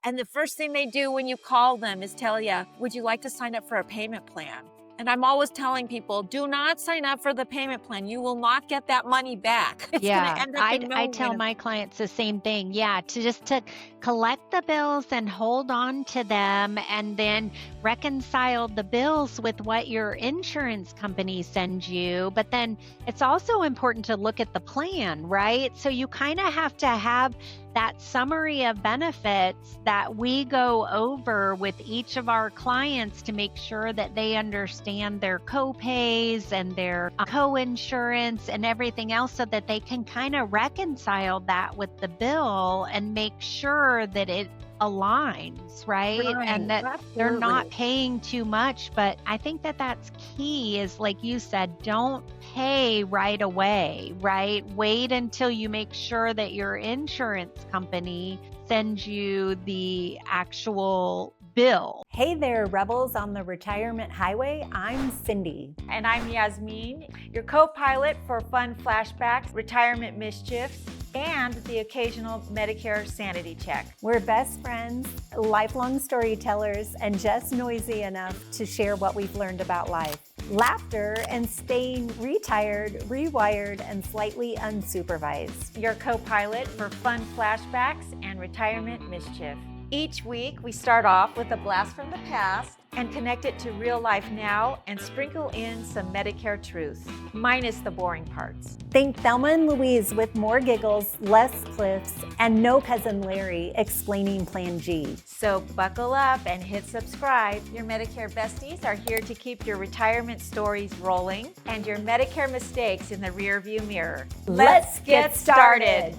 And the first thing they do when you call them is tell you, would you like to sign up for a payment plan? And I'm always telling people, do not sign up for the payment plan. You will not get that money back. It's going to Yeah, end up in I no tell hands. my clients the same thing. Yeah, to collect the bills and hold on to them and then reconcile the bills with what your insurance company sends you. But then it's also important to look at the plan, right? So you kind of have to have that summary of benefits that we go over with each of our clients to make sure that they understand their co-pays and their co-insurance and everything else so that they can kind of reconcile that with the bill and make sure that it aligns, right? Right, And that they're absolutely. not paying too much. But I think that that's key is like you said, don't pay right away, right? Wait until you make sure that your insurance company sends you the actual bill. Hey there, rebels on the retirement highway. I'm Cindy. And I'm Yasmine, your co-pilot for fun flashbacks, retirement mischiefs, and the occasional Medicare sanity check. We're best friends, lifelong storytellers, and just noisy enough to share what we've learned about life. Laughter and staying retired, rewired, and slightly unsupervised. Your co-pilot for fun flashbacks and retirement mischief. Each week, we start off with a blast from the past and connect it to real life now and sprinkle in some Medicare truth, minus the boring parts. Think Thelma and Louise with more giggles, less cliffs, and no Cousin Larry explaining Plan G. So buckle up and hit subscribe. Your Medicare Besties are here to keep your retirement stories rolling and your Medicare mistakes in the rearview mirror. Let's get started.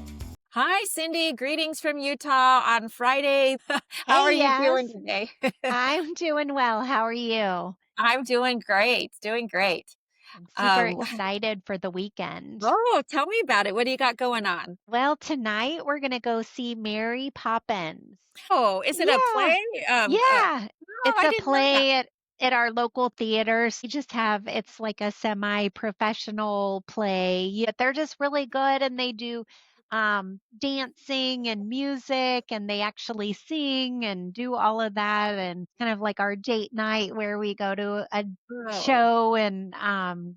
Hi, Cindy. Greetings from Utah on Friday. How are Hey, you doing Yas. today? I'm doing well. How are you? I'm doing great. Doing great. I'm super Um, excited for the weekend. oh, tell me about it. What do you got going on? Well, tonight we're going to go see Mary Poppins. Oh, is it a Yeah. play? Yeah. Oh, It's I a didn't know that. play at our local theaters. You just have it's like a semi-professional play. But they're just really good and they do dancing and music and they actually sing and do all of that and kind of like our date night where we go to a Oh. show and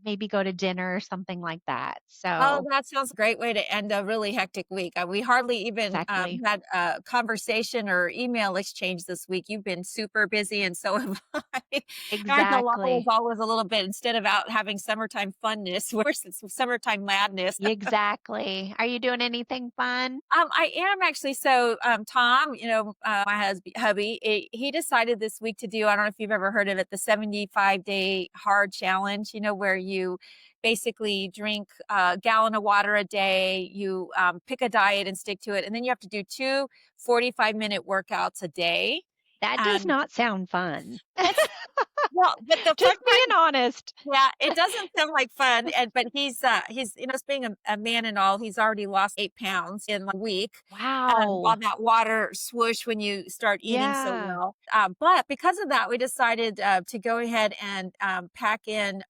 maybe go to dinner or something like that. Oh, So, that sounds a great way to end a really hectic week. We hardly even exactly. had a conversation or email exchange this week. You've been super busy, and so have I. I know Lala is Exactly. always a little bit, instead of out having summertime funness, worse, it's summertime madness. Exactly. Are you doing anything fun? I am actually. So, Tom, my hubby, he decided this week to do, I don't know if you've ever heard of it, the 75-day hard challenge, where you basically drink a gallon of water a day, you pick a diet and stick to it. And then you have to do two 45-minute workouts a day. That does And not sound fun. it's, well, but the fun Just being part, honest. yeah, it doesn't sound like fun, but he's as being a man and all, he's already lost 8 pounds in a week, Wow. on that water swoosh when you start eating so Yeah. well. But because of that, we decided to go ahead and pack in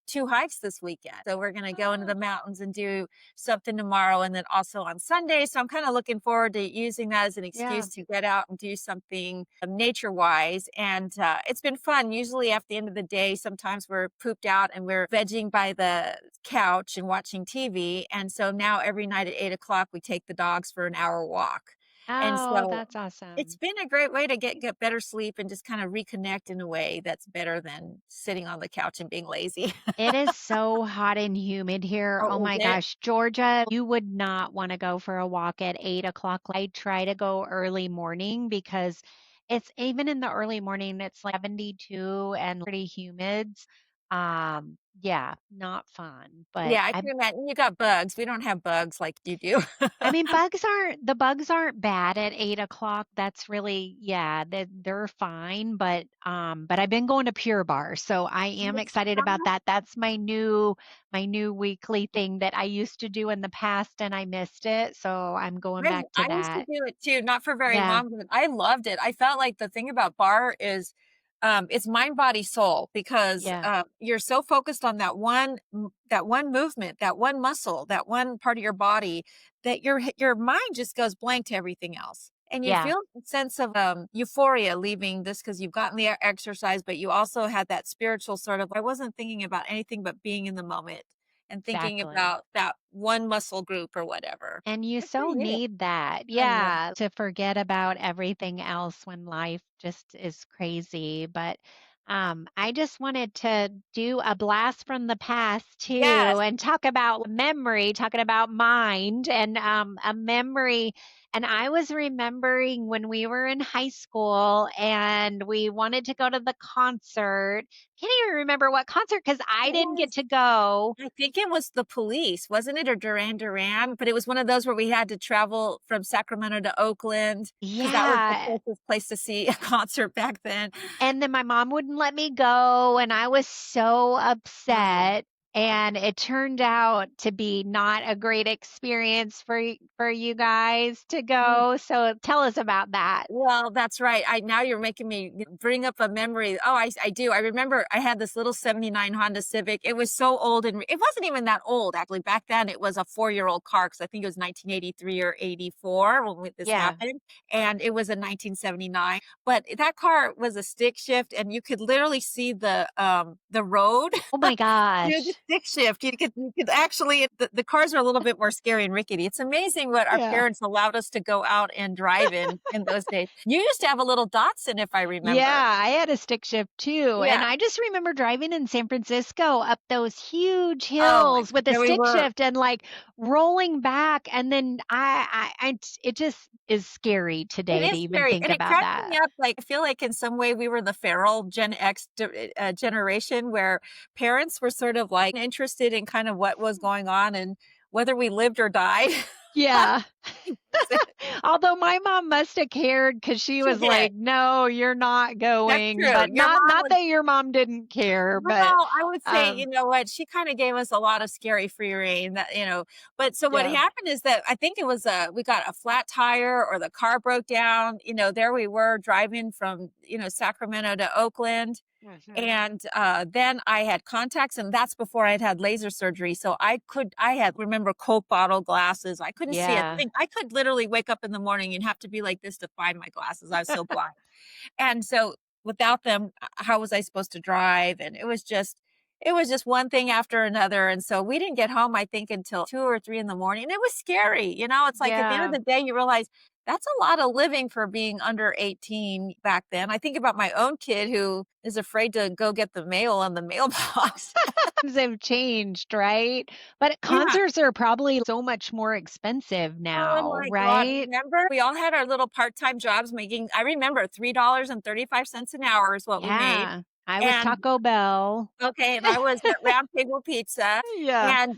2 hikes this weekend. So we're going to go into the mountains and do something tomorrow, and then also on Sunday. So I'm kind of looking forward to using that as an Yeah. excuse to get out and do something nature-wise. And it's been fun. Usually at the end of the day, sometimes we're pooped out and we're vegging by the couch and watching TV. And so now every night at 8 o'clock, we take the dogs for an hour walk. And Oh, so that's it's awesome. been a great way to get better sleep and just kind of reconnect in a way that's better than sitting on the couch and being lazy. It is so hot and humid here. Oh Oh, is my it? gosh, Georgia, you would not want to go for a walk at 8 o'clock. I try to go early morning because it's even in the early morning, it's like 72 and pretty humid. Yeah, not fun. But Yeah, I can imagine. You got bugs. We don't have bugs like you do. I mean, bugs aren't bad at 8 o'clock. That's really, yeah, they're fine. But I've been going to Pure Barre, so I am excited about that. That's my new weekly thing that I used to do in the past and I missed it. So I'm going back to I used to that. do it too, not for very Yeah, long, but I loved it. I felt like the thing about bar is, it's mind, body, soul, because yeah. you're so focused on that one movement, that one muscle, that one part of your body, that your mind just goes blank to everything else. And you Yeah, feel a sense of euphoria leaving this because you've gotten the exercise, but you also had that spiritual sort of, I wasn't thinking about anything but being in the moment and thinking exactly. about that one muscle group or whatever. And you Good for so you. need that. I know. Yeah, to forget about everything else when life just is crazy. But I just wanted to do a blast from the past too Yes. and talk about memory, talking about mind and a memory. And I was remembering when we were in high school and we wanted to go to the concert. Can't even remember what concert because I It didn't get was. to go. I think it was the Police, wasn't it? Or Duran Duran, but it was one of those where we had to travel from Sacramento to Oakland because that was the Yeah. closest place to see a concert back then. And then my mom wouldn't let me go, and I was so Oh. upset, and it turned out to be not a great experience for you guys to go, so tell us about that. Well, that's right. I now you're making me bring up a memory. Oh, I do. I remember I had this little 79 Honda Civic. It was so old and it wasn't even that old actually. Back then it was a 4-year-old car because I think it was 1983 or 84 when this Yeah. happened. And it was a 1979. But that car was a stick shift and you could literally see the road Oh my through the gosh. stick shift. You could actually the cars are a little bit more scary and rickety. It's amazing what our Yeah. parents allowed us to go out and drive in those days. You used to have a little Datsun, if I remember. Yeah, I had a stick shift too, and Yeah. I just remember driving in San Francisco up those huge Oh my hills with a there we stick were. shift and, like, rolling back, and then it just is scary It today to is even scary, think and it about cracked that. me up, like, I feel like in some way we were the feral Gen X generation where parents were sort of, like, interested in kind of what was going on and whether we lived or died. Yeah. That's it. Although my mom must have cared because she She was did. like, "No, you're not That's going," true. but Your not mom not was that your mom didn't care, but, well, I would say, you um, know what, she kinda gave us a lot of scary free rein that, but so what yeah. happened is that I think it was, we got a flat tire or the car broke down, there we were driving from, Sacramento to Oakland, Mhm. and, then I had contacts, and that's before I'd had laser surgery, so I had remember Coke bottle glasses, I couldn't see a Yeah. thing, I could literally wake up in the morning and have to be like this to find my glasses, I was so blind. And so without them, how was I supposed to drive? And it was just one thing after another. And so we didn't get home, I think, until 2 or 3 in the morning. And it was scary. It's like at the end of Yeah. the day, you realize that's a lot of living for being under 18 back then. I think about my own kid who is afraid to go get the mail on the mailbox. Times have changed, right? But Yeah. concerts are probably so much more expensive Oh now, my God. right? Remember? We all had our little part-time jobs making, I remember $3.35 an hour is what we made. Yeah. I was And Taco Bell. okay, and I was at Round Table Pizza, Yeah. and,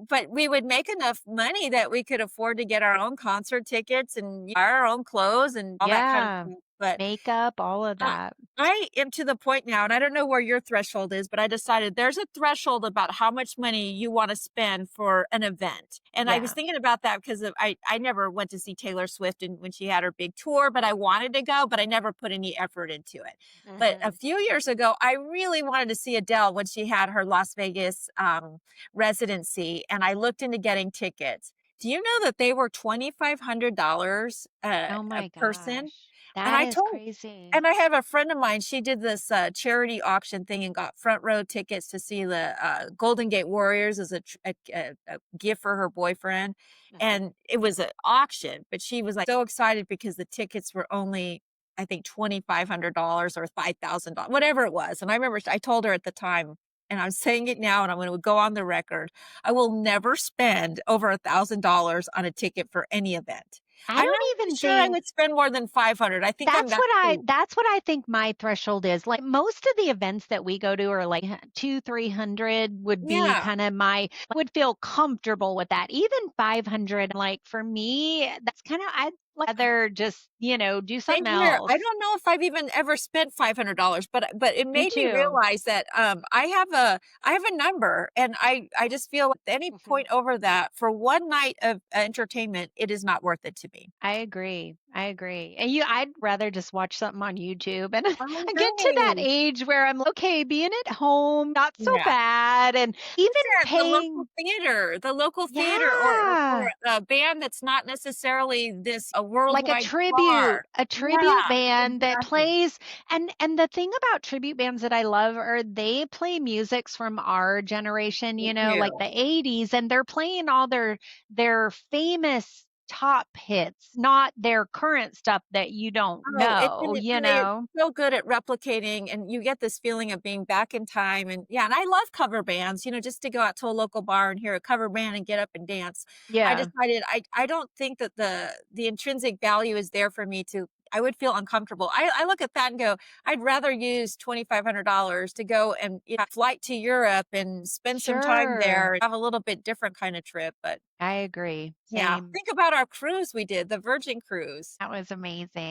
but we would make enough money that we could afford to get our own concert tickets and buy our own clothes and all that kind of Yeah. stuff, but Makeup, all of uh, that. I am to the point now, and I don't know where your threshold is, but I decided there's a threshold about how much money you wanna spend for an event, and I was Yeah. thinking about that because I never went to see Taylor Swift and when she had her big tour, but I wanted to go, but I never put any effort into it. But a Mhm. few years ago, I really wanted to see Adele when she had her Las Vegas, residency, and I looked into getting tickets. Do you know that they were $2,500 Oh a my person? gosh. And That I is told crazy. and I have a friend of mine, she did this, charity auction thing and got front row tickets to see the, Golden Gate Warriors as a gift for her boyfriend, Uh-huh. and it was an auction, but she was, like, so excited because the tickets were only, I think, $2,500 or $5,000, whatever it was, and I remember I told her at the time, and I'm saying it now, and I'm gonna go on the record, I will never spend over $1,000 on a ticket for any event. I I'm not don't even even sure I think would spend more than 500. I think I'm that cheap. that's what I think my threshold is. Like most of the events that we go to are like 2, 300 would be Yeah. kind of my would feel comfortable with that. Even 500, like for me, that's kind of I'd rather just, do Same something here. I else. don't know if I've even ever spent $500, but it Me made me too. realize that, I have a number, and I just feel at any Mhm. point over that, for one night of entertainment, it is not worth it to me. I agree. I agree. And I'd rather just watch something on YouTube and I I get to that agree. age where I'm like, okay, being at home, not so Yeah. bad. And even Yeah, paying, the local theater or yeah, a band that's not necessarily this a like a worldwide tribute, star. a Yeah, tribute band that exactly. plays. And the thing about tribute bands that I love are they play musics from our generation, They like do. the 80s, and they're playing all their famous top hits, not their current stuff that you don't Oh, it and know, it and they're so good at replicating, and you get this feeling of being back in time, and yeah, and I love cover bands, just to go out to a local bar and hear a cover band and get up and dance. I Yeah, decided I don't think that the intrinsic value is there for me to I would feel uncomfortable. I look at that and go, "I'd rather use $2,500 to go and, flight to Europe and spend some time sure. there, and have a little bit different kinda trip," but I agree. yeah, Same. think about our cruise we did, the Virgin Cruise. That was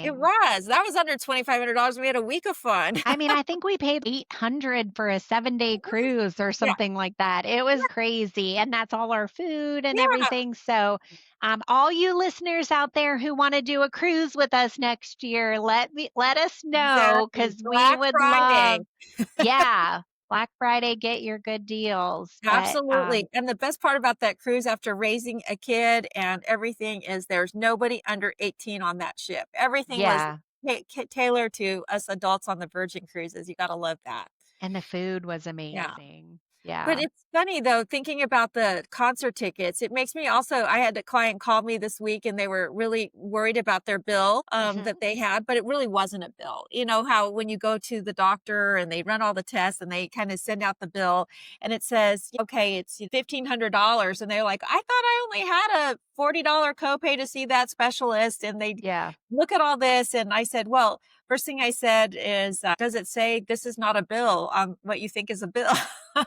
It amazing. was. That was under $2,500, we had a week of fun. I mean, I think we paid 800 for a 7-day cruise or Yeah, something like that. It was crazy, and that's all our food and yeah, everything. So, all you listeners out there who wanna do a cruise with us next year, let us know exactly. because we Black would Friday. love. Yeah, Black Friday, get your good deals. But, Absolutely, and the best part about that cruise after raising a kid and everything is there's nobody under 18 on that ship. Everything was yeah, tailored to us adults on the Virgin Cruises, you gotta love that. and the food was Yeah. amazing. But Yeah. it's funny though, thinking about the concert tickets, it makes me also I had a client call me this week and they were really worried about their bill that Mhm. they had, but it really wasn't a bill. You know how when you go to the doctor and they run all the tests and they kind of send out the bill and it says, okay, it's $1,500. And they're like, I thought I only had a $40 copay to see that specialist. And they Yeah. look at all this. And I said, well, first thing I said is, does it say this is not a bill on what you think is a bill?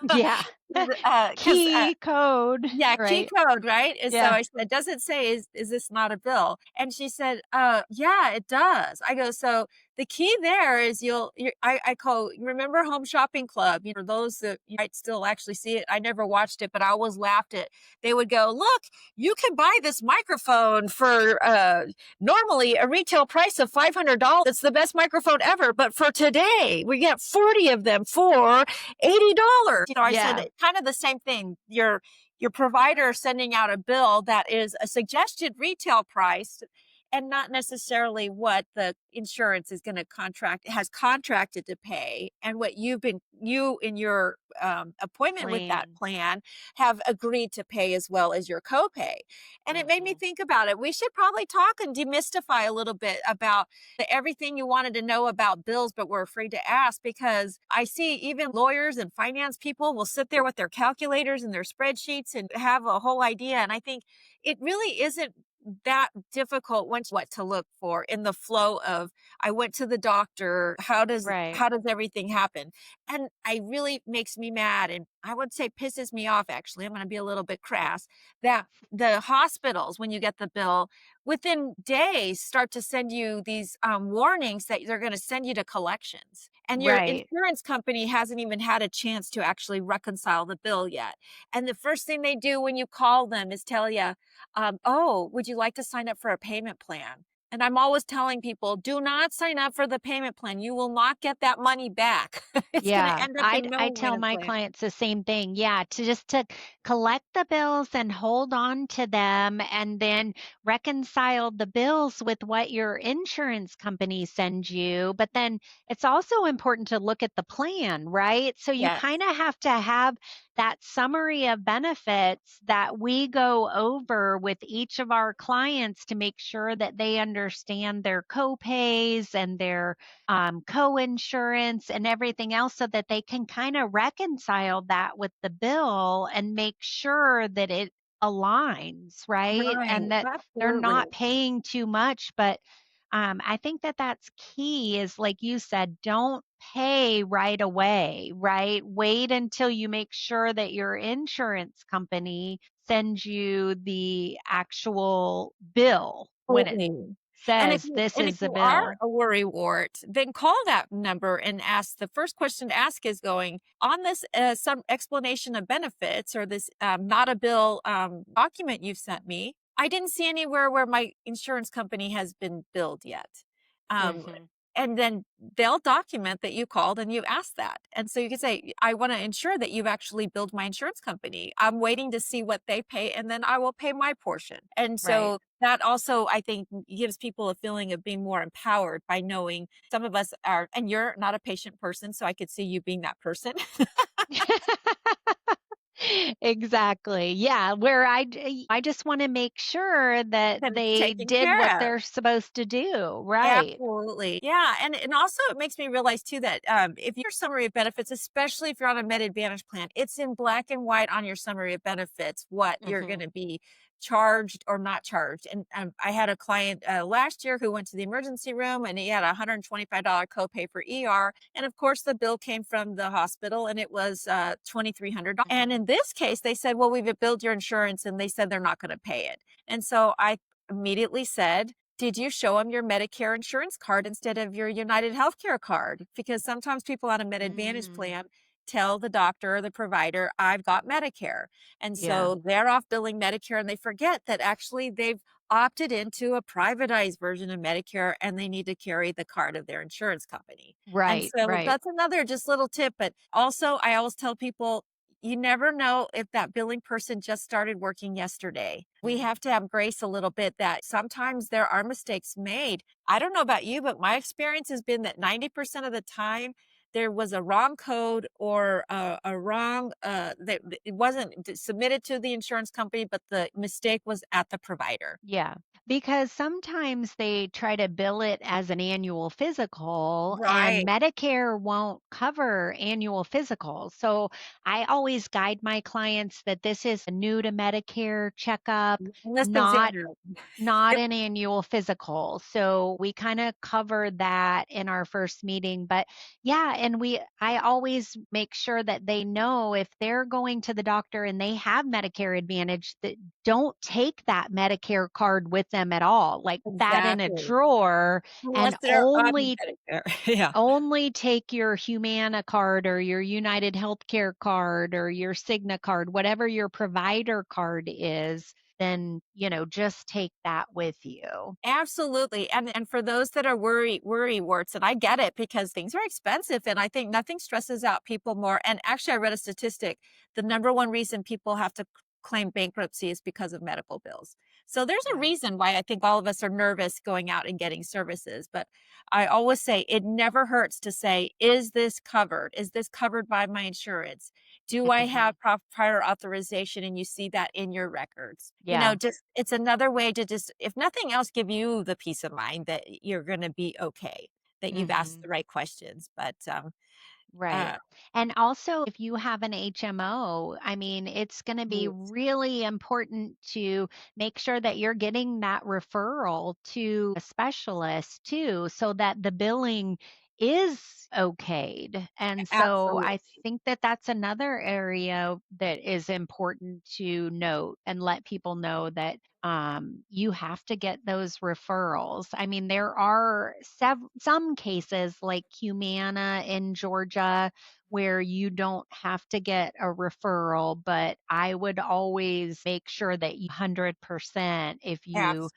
Yeah. 'Cause, Key code, yeah, key right? code, right? And so Yeah. I said, "Does it say is this not a bill?" And she said, yeah, it does." I go, "So the key there is I call remember Home Shopping Club, those that you might still actually see it. I never watched it, but I always laughed at they would go, "Look, you can buy this microphone for normally a retail price of $500. It's the best microphone ever, but for today, we get 40 of them for $80." I said Yeah. kind of the same thing. Your provider sending out a bill that is a suggested retail price and not necessarily what the insurance is going to has contracted to pay and what you in your appointment with that Plan. plan have agreed to pay as well as your copay. And it made me Mhm. think about it. We should probably talk and demystify a little bit about everything you wanted to know about bills, but were afraid to ask because I see even lawyers and finance people will sit there with their calculators and their spreadsheets and have a whole idea. And I think it really isn't that difficult once what to look for in the flow of I went to the doctor. Right. How does everything happen? And I really makes me mad and I would say pisses me off actually. I'm going to be a little bit crass that the hospitals when you get the bill within days start to send you these warnings that they're going to send you to collections and your Right. insurance company hasn't even had a chance to actually reconcile the bill yet and the first thing they do when you call them is tell you oh, would you like to sign up for a payment plan? And I'm always telling people, do not sign up for the payment plan. You will not get that money back. It's going to Yeah, end up I in I no tell payment my plan. clients the same thing. Yeah, to collect the bills and hold on to them and then reconcile the bills with what your insurance company sends you. But then it's also important to look at the plan, right? So you Yes, kind of have to have that summary of benefits that we go over with each of our clients to make sure that they understand their copays and their co-insurance and everything else so that they can kind of reconcile that with the bill and make sure that it aligns, right? right. And that they're Absolutely. not paying too much. But I think that that's key is like you said, don't pay right away, right? Wait until you make sure that your insurance company sends you the actual bill when it Absolutely. says this And if is a you are bill. a worry wart, then call that number and ask. The first question to ask is going on this some explanation of benefits or this not a bill document you've sent me. I didn't see anywhere where my insurance company has been billed yet. Um, Mhm. and then they'll document that you called and you asked that. And so you can say, I want to ensure that you've actually billed my insurance company. I'm waiting to see what they pay and then I will pay my portion. And Right. so that also, I think, gives people a feeling of being more empowered by knowing some of us are, and you're not a patient person. So I could see you being that person. Exactly. Yeah, where I just wanna make sure that And it's they taken did what care of. they're supposed to do, right. Absolutely. Yeah, and also it makes me realize too that, if your summary of benefits, especially if you're on a Med Advantage plan, it's in black and white on your summary of benefits what you're Mhm. gonna be charged or not charged, and, I had a client, last year who went to the emergency room, and he had a $125 copay for ER, and of course, the bill came from the hospital, and it was, $2,300, and Mhm. in this case, they said, "Well, we've billed your insurance," and they said they're not gonna pay it, and so I immediately said, did you show them your Medicare insurance card instead of your United Healthcare card? Because sometimes people on a Med Advantage Mm. plan tell the doctor or the provider, I've got Medicare. And Yeah. so they're off billing Medicare and they forget that actually they've opted into a privatized version of Medicare and they need to carry the card of their insurance company. And Right, so right. that's another just little tip. But also, I always tell people, you never know if that billing person just started working yesterday. We Mm. have to have grace a little bit that sometimes there are mistakes made. I don't know about you, but my experience has been that 90% of the time there was a wrong code or a wrong that it wasn't submitted to the insurance company, but the mistake was at the provider. Yeah, because sometimes they try to bill it as an annual physical, and Right. Medicare won't cover annual physicals. So I always guide my clients that this is a new to Medicare checkup, This is not it. not an annual physical. So we kind of covered that in our first meeting. But yeah, and I always make sure that they know if they're going to the doctor and they have Medicare Advantage, that don't take that Medicare card with them at all. Like that in a Exactly. drawer, Unless and they're on Medicare. Yeah. only take your Humana card or your United Healthcare card or your Cigna card, whatever your provider card is, then, just take that with you. Absolutely, and for those that are worry warts, and I get it because things are expensive, and I think nothing stresses out people more. And actually, I read a statistic: the number one reason people have to claim bankruptcy is because of medical bills. So there's a Yeah. reason why I think all of us are nervous going out and getting services. But I always say it never hurts to say, "Is this covered? Is this covered by my insurance? Do I Mhm. have prior authorization?" And you see that in your records. Yeah. Just it's another way to just, if nothing else, give you the peace of mind that you're gonna be okay, that you've asked the Mhm. right questions. But, Right. uh And also, if you have an HMO, I mean, it's going to be Yes. really important to make sure that you're getting that referral to a specialist too, so that the billing is okayed. And so I Absolutely. think that that's another area that is important to note and let people know that you have to get those referrals. I mean, there are some cases like Humana in Georgia where you don't have to get a referral, but I would always make sure that you 100% if you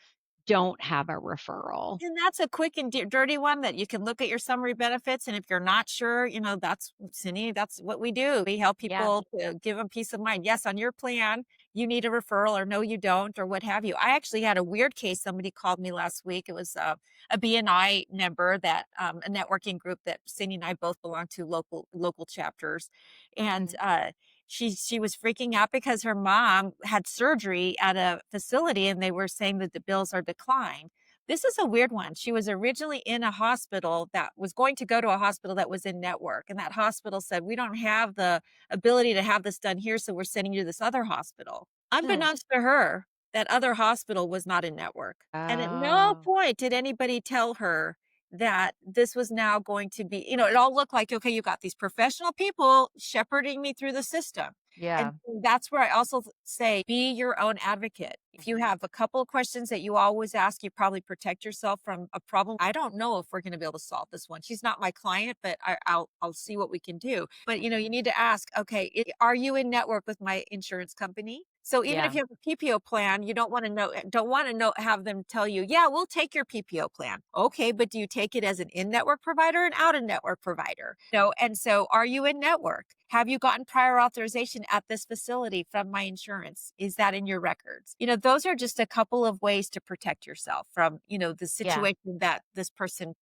don't have a referral. And that's a quick and dirty one that you can look at your summary benefits, and if you're not sure, that's Cindy, that's what we do. We help Yeah. people to give them peace of mind. Yes, on your plan, you need a referral, or no, you don't, or what have you. I actually had a weird case. Somebody called me last week. It was a BNI member that a networking group that Cindy and I both belong to, local chapters, and Mhm. she was freaking out because her mom had surgery at a facility, and they were saying that the bills are declined. This is a weird one. She was originally in a hospital that was going to go to a hospital that was in network. And that hospital said, we don't have the ability to have this done here. So we're sending you to this other hospital. Hmm. Unbeknownst to her, that other hospital was not in network. And at no Oh, point did anybody tell her that this was now going to be, it all looked like, okay, you got these professional people shepherding me through the system. And yeah. that's where I also say, be your own advocate. If you Mhm. have a couple of questions that you always ask, you probably protect yourself from a problem. I don't know if we're going to be able to solve this one. She's not my client, but I'll see what we can do. But you Mhm. need to ask, okay, are you in network with my insurance company? So even if Yeah. you have a PPO plan, you don't want to know have them tell you, "Yeah, we'll take your PPO plan." Okay, but do you take it as an in-network provider or an out-of-network provider? No, and so are you in network? Have you gotten prior authorization at this facility from my insurance? Is that in your records? Those are just a couple of ways to protect yourself from, the Yeah. situation that this person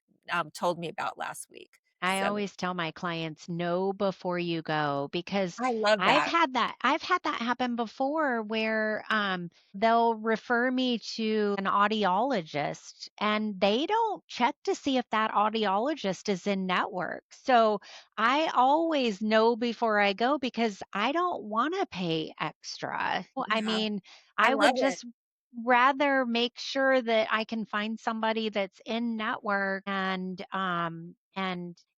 told me about last week. I So always tell my clients, know before you go, because I love that. I've had that happen before where they'll refer me to an audiologist and they don't check to see if that audiologist is in network. So I always know before I go because I don't want to pay extra. Well, I Yeah, mean, I I love would it. just rather make sure that I can find somebody that's in network, and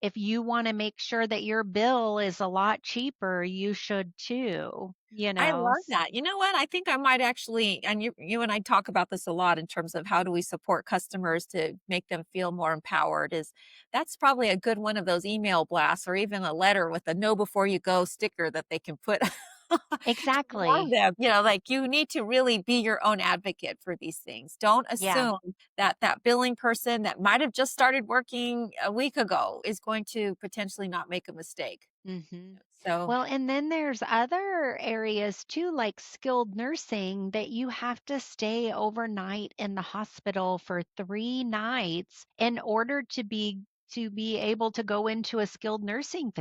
if you want to make sure that your bill is a lot cheaper, you should too, you I know. love that. You know what? I think I might actually, and you and I talk about this a lot in terms of how do we support customers to make them feel more empowered. Is That's probably a good one of those email blasts or even a letter with a "know before you go" sticker that they can put to warn Exactly. them. Like you need to really be your own advocate for these things. Don't Yeah. assume that that billing person that might have just started working a week ago is going to potentially not make a mistake. Mhm. So Well, and then there's other areas too, like skilled nursing, that you have to stay overnight in the hospital for 3 nights in order to be able to go into a skilled nursing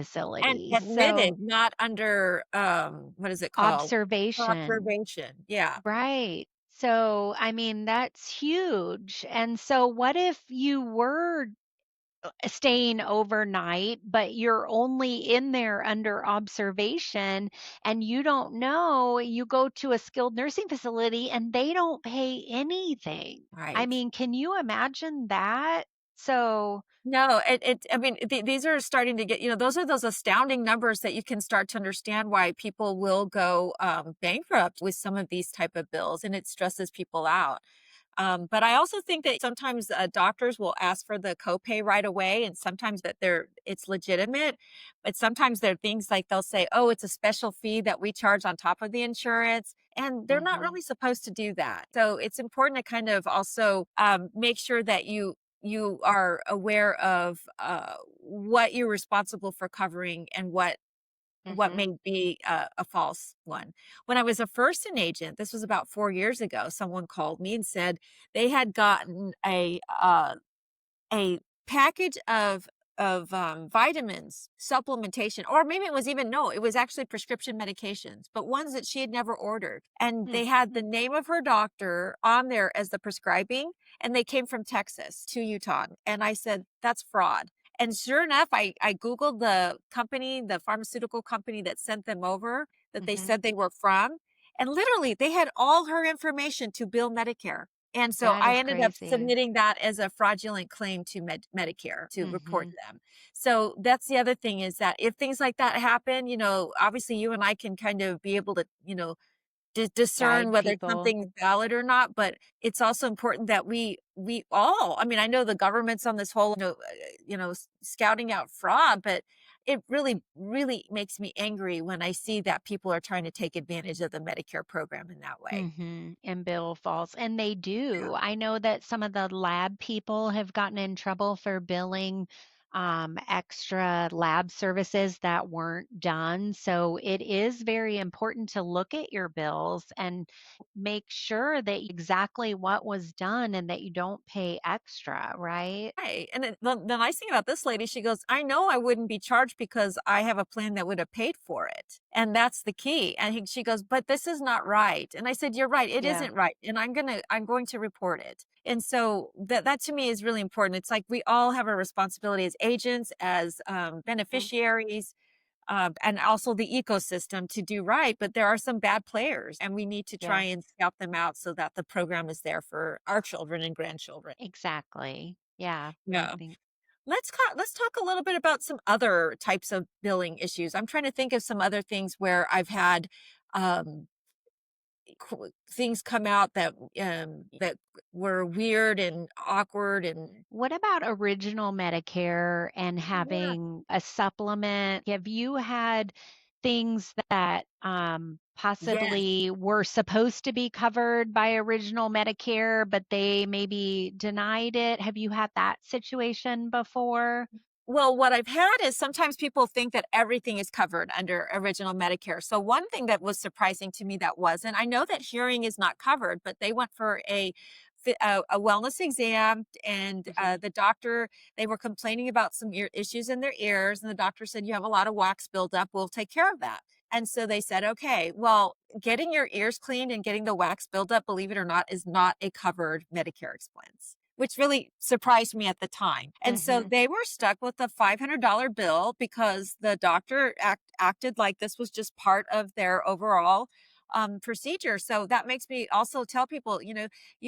And facility. So, admitted, not under, what is it called? observation. Observation, yeah, Right. So, I mean, that's huge. And so, what if you were staying overnight, but you're only in there under observation and you don't know? You go to a skilled nursing facility and they don't pay anything. I right. mean, can you imagine that? So, No, I mean, these are starting to get those are those astounding numbers that you can start to understand why people will go, bankrupt with some of these type of bills, and it stresses people out. But I also think that sometimes doctors will ask for the copay right away, and sometimes that it's legitimate. But sometimes there are things like they'll say, "Oh, it's a special fee that we charge on top of the insurance," and they're not mhm, really supposed to do that. So it's important to kind of also make sure that you are aware of what you're responsible for covering and what mhm, may be a false one. When I was a first an agent, this was about 4 years ago, someone called me and said they had gotten a package of vitamins, supplementation, or maybe it was even no, it was actually prescription medications, but ones that she had never ordered. And mm, they had the name of her doctor on there as the prescribing, and they came from Texas to Utah. And I said, that's fraud. And sure enough, I Googled the company, the pharmaceutical company that sent them over, that they mhm. said they were from. And literally, they had all her information to bill Medicare. And so That I is ended up crazy. submitting that as a fraudulent claim to Medicare to report Mhm. them. So that's the other thing is that if things like that happen, obviously you and I can kind of be able to, discern Guide whether people. something's valid or not, but it's also important that we all, I mean, I know the government's on this whole, scouting out fraud, but it really, really makes me angry when I see that people are trying to take advantage of the Medicare program in that way. Mhm, and bill falls, and they Yeah. do. I know that some of the lab people have gotten in trouble for billing extra lab services that weren't done. So it is very important to look at your bills and make sure that exactly what was done and that you don't pay extra, right? Right, and the nice thing about this lady, she goes, "I know I wouldn't be charged because I have a plan that would have paid for it, and that's the key." And she goes, "But this is not right." And I said, "You're right, it Yeah. isn't right, and I'm going to report it." And so that to me is really important. It's like we all have a responsibility as agents, as Mhm. beneficiaries, and also the ecosystem to do right. But there are some bad players, and we need to try Yeah. and scout them out so that the program is there for our children and grandchildren. Exactly. Yeah, I Yeah. think. Let's talk a little bit about some other types of billing issues. I'm trying to think of some other things where I've had um, things come out that were weird and awkward and What about original Medicare and yeah. having a supplement? Have you had things that Yes. possibly were supposed to be covered by original Medicare, but they maybe denied it? Have you had that situation before? Well, what I've had is sometimes people think that everything is covered under original Medicare. So one thing that was surprising to me that wasn't, I know that hearing is not covered, but they went for a wellness exam, and Hmm. the doctor, they were complaining about some issues in their ears, and the doctor said, you have a lot of wax buildup. We'll take care of that. And so they said, okay, well, getting your ears cleaned and getting the wax buildup, believe it or not, is not a covered Medicare expense, which really surprised me at the time. And so Hmm. they were stuck with a $500 bill because the doctor acted like this was just part of their overall procedure. So that makes me also tell people, you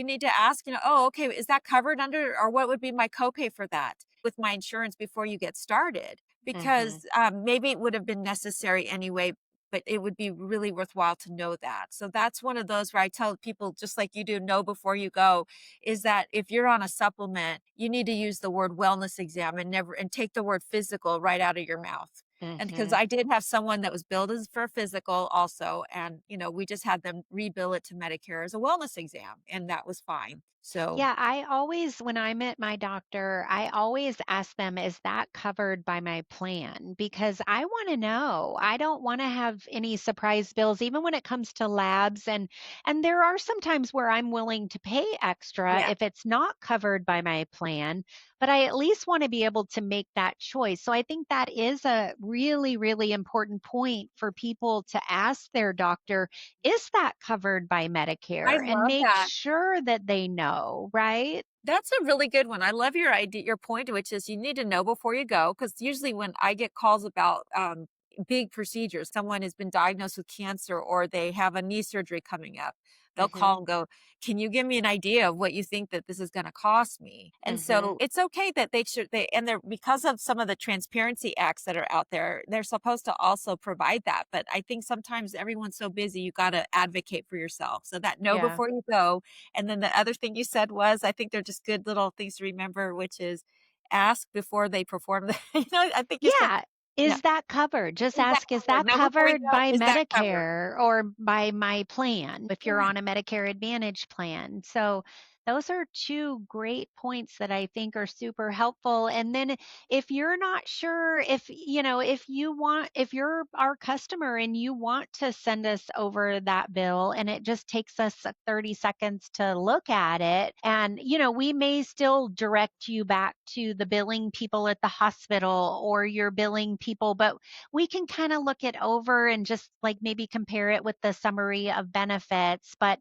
need to ask, oh, okay, is that covered under, or what would be my copay for that with my insurance before you get started? Hmm. Because maybe it would have been necessary anyway, but it would be really worthwhile to know that. So that's one of those where I tell people, just like you do, know before you go, is that if you're on a supplement, you need to use the word wellness exam and never and take the word physical right out of your mouth. And because Hmm. I did have someone that was billed as for a physical also, and we just had them rebill it to Medicare as a wellness exam, and that was fine. So Yeah, I always, when I'm at my doctor, I always ask them, is that covered by my plan? Because I want to know. I don't want to have any surprise bills, even when it comes to labs. And there are some times where I'm willing to pay extra yeah, if it's not covered by my plan, but I at least want to be able to make that choice. So I think that is a really, really important point for people to ask their doctor, is that covered by I Medicare? And love make that. sure that they know, right? That's a really good one. I love your idea, your point, which is you need to know before you go. Because usually when I get calls about big procedures, someone has been diagnosed with cancer or they have a knee surgery coming up, they'll call Mhm. and go, "Can you give me an idea of what you think that this is going to cost me?" And Mhm. so it's okay that they're because of some of the transparency acts that are out there, they're supposed to also provide that. But I think sometimes everyone's so busy, you got to advocate for yourself. So that know Yeah. before you go. And then the other thing you said was, I think they're just good little things to remember, which is ask before they perform the I think you said, Yeah. yeah, Is that covered? Just is that ask, is covered? that Know before you covered go, by is that covered? Medicare or by my plan if you're Yeah. on a Medicare Advantage plan? So, those are two great points that I think are super helpful. And then if you're not sure if you're our customer and you want to send us over that bill and it just takes us 30 seconds to look at it, and we may still direct you back to the billing people at the hospital or your billing people, but we can kind of look it over and just like maybe compare it with the summary of benefits. But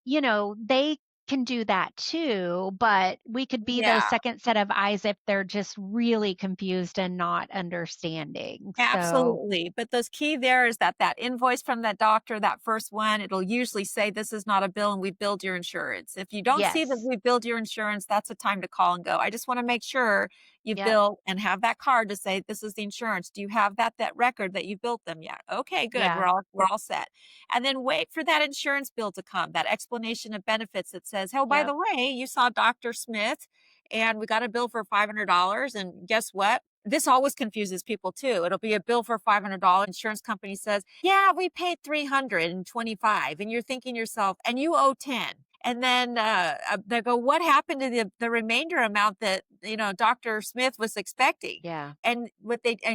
they can do that too, but we could be the Yeah. second set of eyes if they're just really confused and not understanding. So, Absolutely, but the key there is that invoice from that doctor, that first one, it'll usually say, "This is not a bill, and we billed your insurance." If you don't see that yes. we billed your insurance, that's a time to call and go, "I just wanna make sure you Yep. bill and have that card to say, 'This is the insurance.' Do you have that record that you billed them yet?" "Okay, good, we're Yeah. all set." And then wait for that insurance bill to come, that explanation of benefits that says, "Oh, by Yep. the way, you saw Doctor Smith, and we got a bill for $500, and guess what? This always confuses people too. It'll be a bill for $500. Insurance company says, "Yeah, we paid 325." And you're thinking to yourself, and you owe 10. And then they go, "What happened to the remainder amount that, Dr. Smith was expecting?" Yeah. And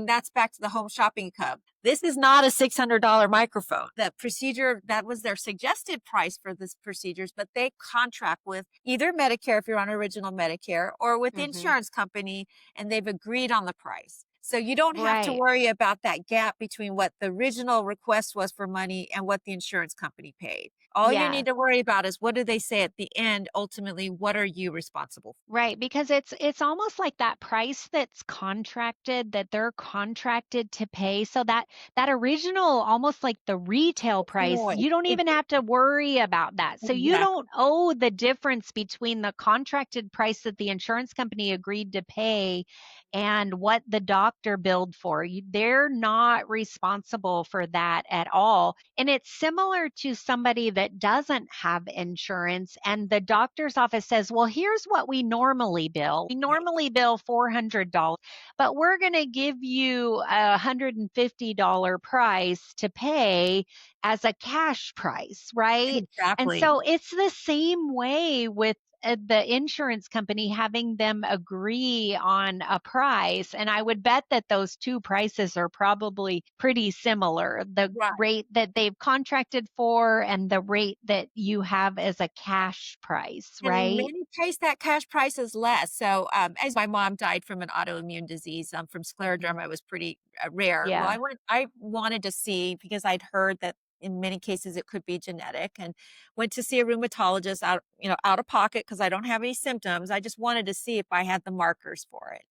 that's back to the home shopping club. This is not a $600 microphone. The procedure, that was their suggested price for this procedures, but they contract with either Medicare if you're on original Medicare, or with the Mhm. insurance company, and they've agreed on the price. So you don't have to Right. worry about that gap between what the original request was for money and what the insurance company paid. All you Yeah. need to worry about is, what do they say at the end? Ultimately, what are you responsible for? Right, because it's almost like that price that's contracted, that they're contracted to pay. So that original, almost like the retail price, Noise. you don't even have to worry about that. So you Exactly. don't owe the difference between the contracted price that the insurance company agreed to pay and what the doctor billed for. They're not responsible for that at all. And it's similar to somebody that doesn't have insurance, and the doctor's office says, well, here's what we normally bill. We Right. normally bill $400, but we're going to give you a $150 price to pay as a cash price, right? And Exactly. so it's the same way with the insurance company having them agree on a price. And I would bet that those two prices are probably pretty similar, the Right. rate that they've contracted for and the rate that you have as a cash price, And in right? many cases, that cash price is less. So, as my mom died from an autoimmune disease, from Hmm. scleroderma, it was pretty rare. Well, Yeah. I wanted to see because I'd heard that in many cases it could be genetic, and went to see a rheumatologist out of pocket because I don't have any symptoms. I just wanted to see if I had the markers for it.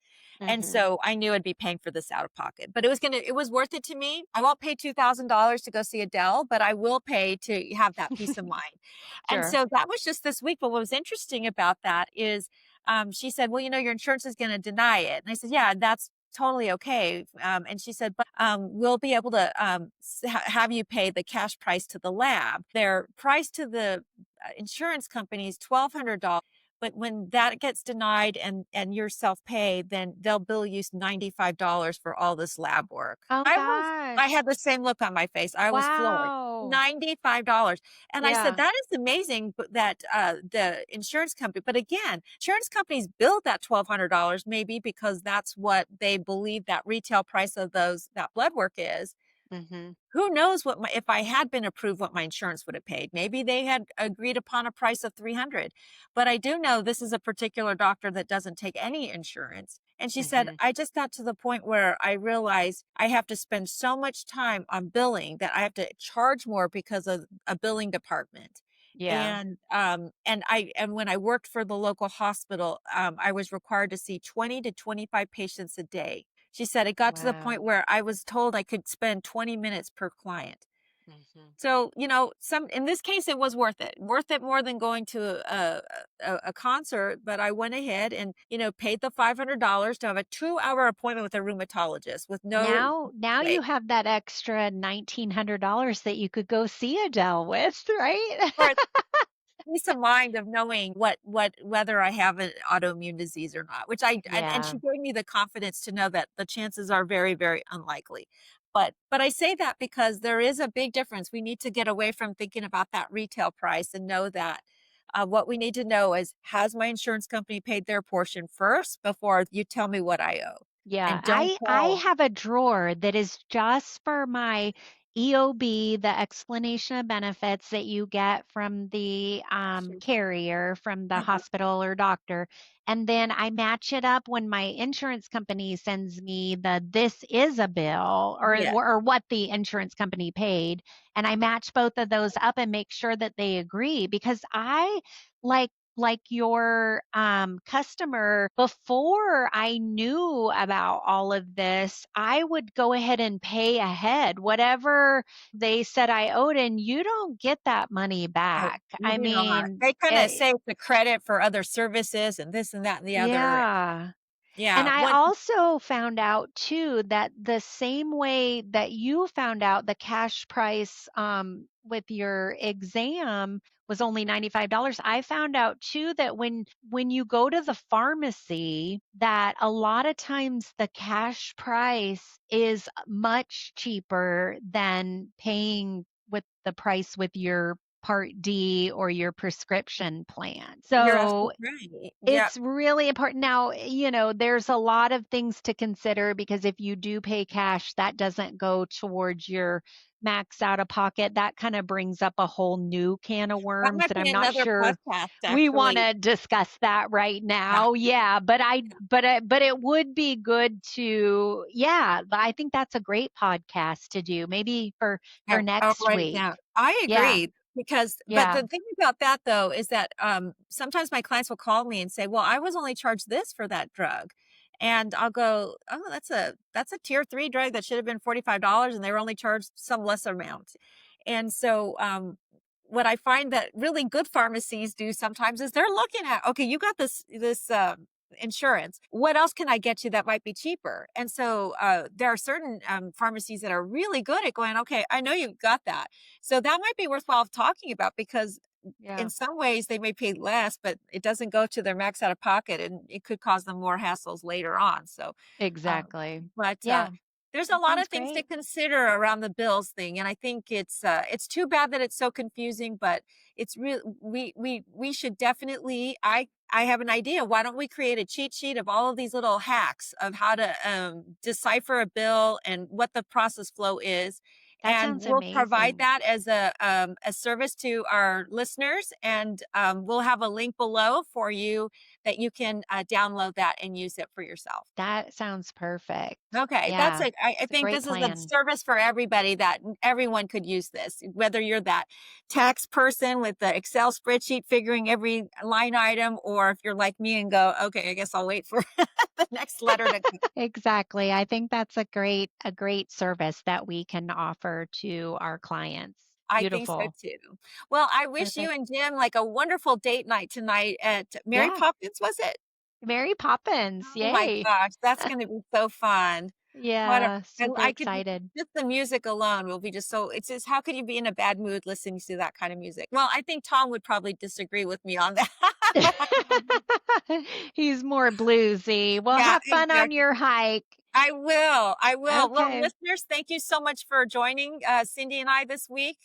And Hmm. so I knew I'd be paying for this out of pocket, but it was worth it to me. I won't pay $2,000 to go see Adele, but I will pay to have that peace of mind. And Sure. so that was just this week. But what was interesting about that is she said, well, your insurance is going to deny it. And I said, yeah, that's totally okay. And she said, but we'll be able to have you pay the cash price to the lab. Their price to the insurance company is $1,200. But when that gets denied and you're self-pay, then they'll bill you $95 for all this lab work. Oh I gosh. had the same look on my face. I was floored. Wow. $95. And I said, Yeah. that is amazing, but that the insurance company, but again, insurance companies billed that $1,200 maybe because that's what they believe that retail price of that blood work is. Hmm. Who knows if I had been approved, what my insurance would have paid. Maybe they had agreed upon a price of 300. But I do know this is a particular doctor that doesn't take any insurance. And she said, Hmm. I just got to the point where I realized I have to spend so much time on billing that I have to charge more because of a billing department. Yeah. And when I worked for the local hospital, I was required to see 20 to 25 patients a day. She said it got to the point Wow. where I was told I could spend 20 minutes per client. Hmm. So, some in this case it was worth it more than going to a concert, but I went ahead and, paid the $500 to have a 2-hour appointment with a rheumatologist with no Now you wait. have that extra $1,900 that you could go see Adele with, right? For peace of mind of knowing whether I have an autoimmune disease or not, which and Yeah. she gave me the confidence to know that the chances are very, very unlikely. But I say that because there is a big difference. We need to get away from thinking about that retail price and know that what we need to know is, has my insurance company paid their portion first before you tell me what I owe? Yeah, And don't I tell. have a drawer that is just for my EOB, the explanation of benefits that you get from the carrier, from the Uh-huh. hospital or doctor. And then I match it up when my insurance company sends me the this is a bill Yeah. or what the insurance company paid. And I match both of those up and make sure that they agree because I like your customer, before I knew about all of this, I would go ahead and pay ahead whatever they said I owed, and you don't get that money Oh, back. I you know how mean, they kind of say the credit for other services and this and that and the other. yeah. And Yeah. I One also found out too that the same way that you found out the cash price with your exam was only $95, I found out too that when you go to the pharmacy, that a lot of times the cash price is much cheaper than paying with the price with your Part D or your prescription plan. You're So absolutely right. Yeah. it's really important. Now, there's a lot of things to consider because if you do pay cash, that doesn't go towards your max out of pocket. That kind of brings up a whole new can of That worms might that be I'm not another sure podcast, we want actually. to discuss that right Yeah. now. Yeah, but it would be good to, yeah, I think that's a great podcast to do maybe for I'll next write it week. down. I Yeah. agree but Yeah. the thing about that though is that, sometimes my clients will call me and say, "Well, I was only charged this for that drug." And I'll go, "Oh, that's a tier 3 drug that should have been $45 and they were only charged some less amount." And so, what I find that really good pharmacies do sometimes is they're looking at, "Okay, you got this insurance. What else can I get you that might be cheaper? And so there are certain pharmacies that are really good at going, okay, I know you've got that. So that might be worthwhile talking about, because Yeah, in some ways they may pay less, but it doesn't go to their max out of pocket, and it could cause them more hassles later on. So, uh, exactly. but Yeah, there's a that lot sounds of things to great. consider around the bills thing, and I think it's too bad that it's so confusing. But it's real. We should definitely. I have an idea. Why don't we create a cheat sheet of all of these little hacks of how to decipher a bill and what the process flow is, That and sounds we'll provide amazing. that as a service to our listeners. And we'll have a link below for you that you can download that and use it for yourself. That sounds perfect. Okay, that's Yeah, it. I it's a think great this is a plan. service for everybody, that everyone could use this, whether you're that tax person with the Excel spreadsheet figuring every line item, or if you're like me and go, okay, I guess I'll wait for the next letter to come. Exactly. I think that's a great service that we can offer to our clients. I think so Beautiful. too. Well, I wish you Perfect. and Jim like a wonderful date night tonight at Mary Yeah. Poppins, was it? Mary Poppins. Oh my Yay. gosh, that's gonna be so fun. What a Yeah, super I could excited. just the music alone will be just so, it's just, how could you be in a bad mood listening to that kind of music? Well, I think Tom would probably disagree with me on that. He's more bluesy. Well, Yeah, have fun on exactly. your hike. I will, I will. Well, Okay. listeners, thank you so much for joining, Cindy and I this week.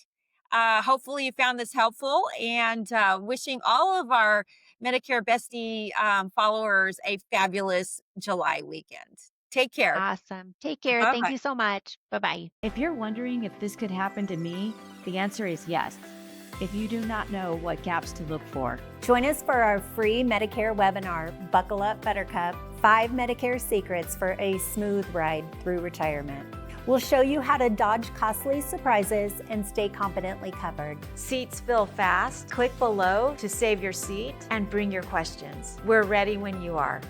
Hopefully you found this helpful, and wishing all of our Medicare Bestie followers a fabulous July weekend. Take care. Awesome. Take care. Thank Bye-bye. you so much. Bye-bye. If you're wondering if this could happen to me, the answer is yes. If you do not know what gaps to look for, Join us for our free Medicare webinar, Buckle Up Buttercup, 5 Medicare Secrets for a Smooth Ride Through Retirement. We'll show you how to dodge costly surprises and stay confidently covered. Seats fill fast. Click below to save your seat and bring your questions. We're ready when you are.